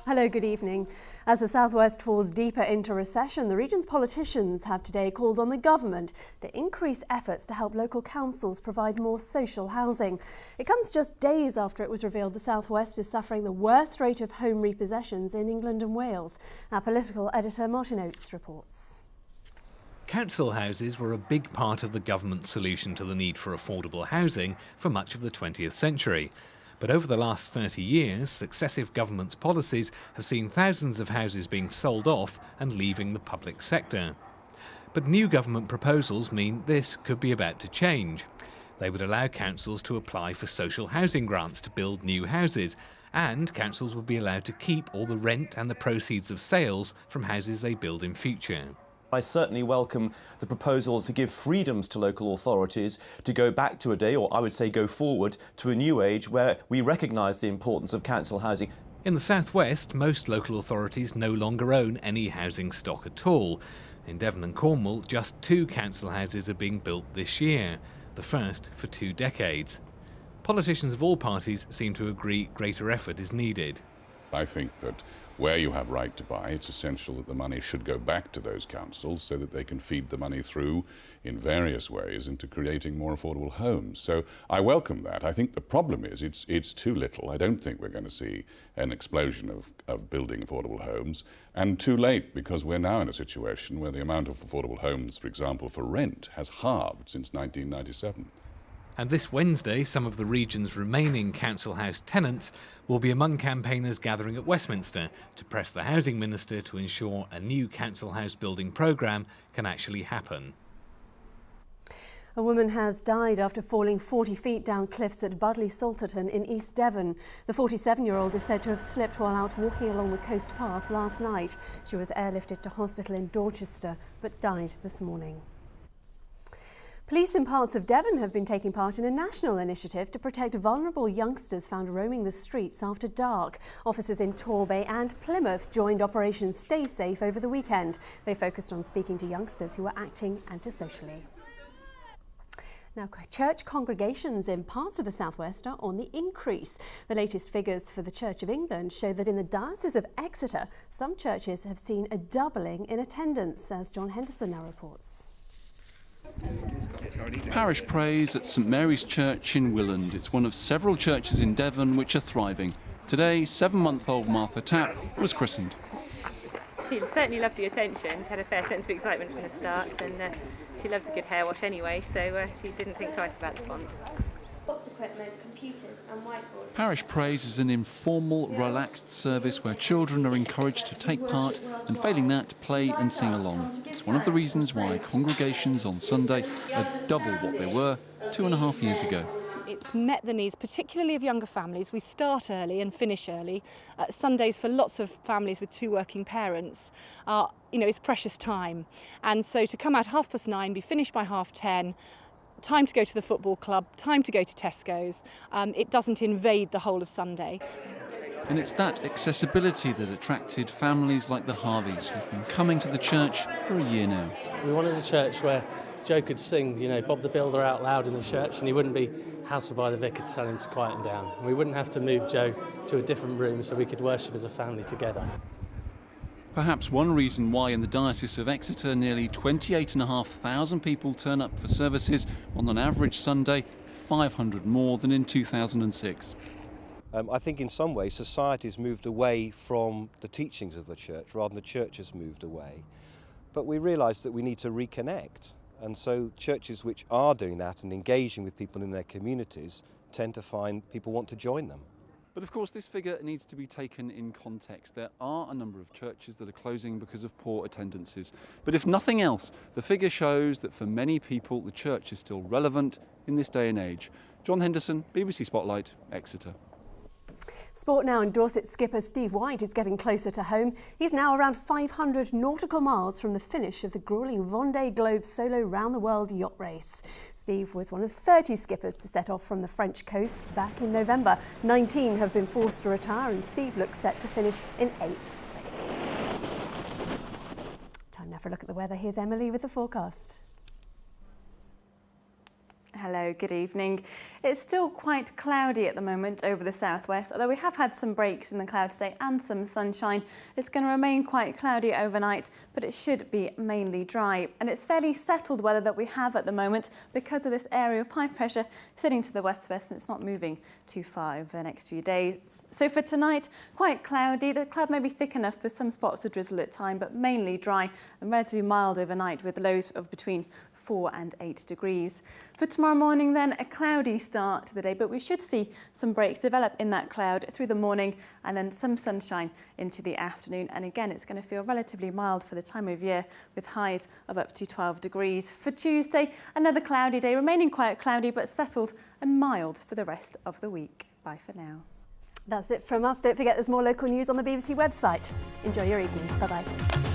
Hello, good evening. As the southwest falls deeper into recession, the region's politicians have today called on the government to increase efforts to help local councils provide more social housing. It comes just days after it was revealed the southwest is suffering the worst rate of home repossessions in England and Wales. Our political editor Martin Oates reports. Council houses were a big part of the government's solution to the need for affordable housing for much of the 20th century. But over the last 30 years, successive governments' policies have seen thousands of houses being sold off and leaving the public sector. But new government proposals mean this could be about to change. They would allow councils to apply for social housing grants to build new houses, and councils would be allowed to keep all the rent and the proceeds of sales from houses they build in future. I certainly welcome the proposals to give freedoms to local authorities to go back to a day, or I would say go forward to a new age where we recognise the importance of council housing. In the southwest, most local authorities no longer own any housing stock at all. In Devon and Cornwall, just 2 council houses are being built this year, the first for 2 decades. Politicians of all parties seem to agree greater effort is needed. I think that where you have right to buy, it's essential that the money should go back to those councils so that they can feed the money through in various ways into creating more affordable homes. So I welcome that. I think the problem is it's too little. I don't think we're going to see an explosion of building affordable homes, and too late, because we're now in a situation where the amount of affordable homes, for example, for rent has halved since 1997. And this Wednesday, some of the region's remaining council house tenants will be among campaigners gathering at Westminster to press the housing minister to ensure a new council house building programme can actually happen. A woman has died after falling 40 feet down cliffs at Budley Salterton in East Devon. The 47-year-old is said to have slipped while out walking along the coast path last night. She was airlifted to hospital in Dorchester but died this morning. Police in parts of Devon have been taking part in a national initiative to protect vulnerable youngsters found roaming the streets after dark. Officers in Torbay and Plymouth joined Operation Stay Safe over the weekend. They focused on speaking to youngsters who were acting antisocially. Now, church congregations in parts of the southwest are on the increase. The latest figures for the Church of England show that in the Diocese of Exeter, some churches have seen a doubling in attendance, as John Henderson now reports. Parish praise at St Mary's Church in Willand. It's one of several churches in Devon which are thriving. Today, 7-month-old Martha Tapp was christened. She certainly loved the attention. She had a fair sense of excitement from the start, and she loves a good hair wash anyway, so she didn't think twice about the font. Box equipment, computers and whiteboards. Parish praise is an informal, relaxed service where children are encouraged to take part and, failing that, play and sing along. It's one of the reasons why congregations on Sunday are double what they were 2.5 years ago. It's met the needs, particularly of younger families. We start early and finish early. Sundays for lots of families with 2 working parents are, it's precious time. And so to come out 9:30, be finished by 10:30, time to go to the football club, time to go to Tesco's. It doesn't invade the whole of Sunday. And it's that accessibility that attracted families like the Harveys, who've been coming to the church for a year now. We wanted a church where Joe could sing, Bob the Builder out loud in the church, and he wouldn't be hassled by the vicar to tell him to quiet him down. We wouldn't have to move Joe to a different room so we could worship as a family together. Perhaps one reason why in the Diocese of Exeter nearly 28,500 people turn up for services on an average Sunday, 500 more than in 2006. I think in some ways society has moved away from the teachings of the church rather than the church has moved away. But we realise that we need to reconnect, and so churches which are doing that and engaging with people in their communities tend to find people want to join them. But of course this figure needs to be taken in context. There are a number of churches that are closing because of poor attendances. But if nothing else, the figure shows that for many people the church is still relevant in this day and age. John Henderson, BBC Spotlight, Exeter. Sport now, and Dorset skipper Steve White is getting closer to home. He's now around 500 nautical miles from the finish of the gruelling Vendée Globe solo round-the-world yacht race. Steve was one of 30 skippers to set off from the French coast back in November. 19 have been forced to retire, and Steve looks set to finish in 8th place. Time now for a look at the weather. Here's Emily with the forecast. Hello, good evening. It's still quite cloudy at the moment over the southwest, although we have had some breaks in the cloud today and some sunshine. It's going to remain quite cloudy overnight, but it should be mainly dry. And it's fairly settled weather that we have at the moment because of this area of high pressure sitting to the west of us, and it's not moving too far over the next few days. So for tonight, quite cloudy. The cloud may be thick enough for some spots of drizzle at time, but mainly dry and relatively mild overnight with lows of between 4 and 8 degrees. For tomorrow morning then, a cloudy start to the day, but we should see some breaks develop in that cloud through the morning and then some sunshine into the afternoon. And again, it's going to feel relatively mild for the time of year with highs of up to 12 degrees. For Tuesday, another cloudy day, remaining quite cloudy but settled and mild for the rest of the week. Bye for now. That's it from us. Don't forget there's more local news on the BBC website. Enjoy your evening. Bye-bye.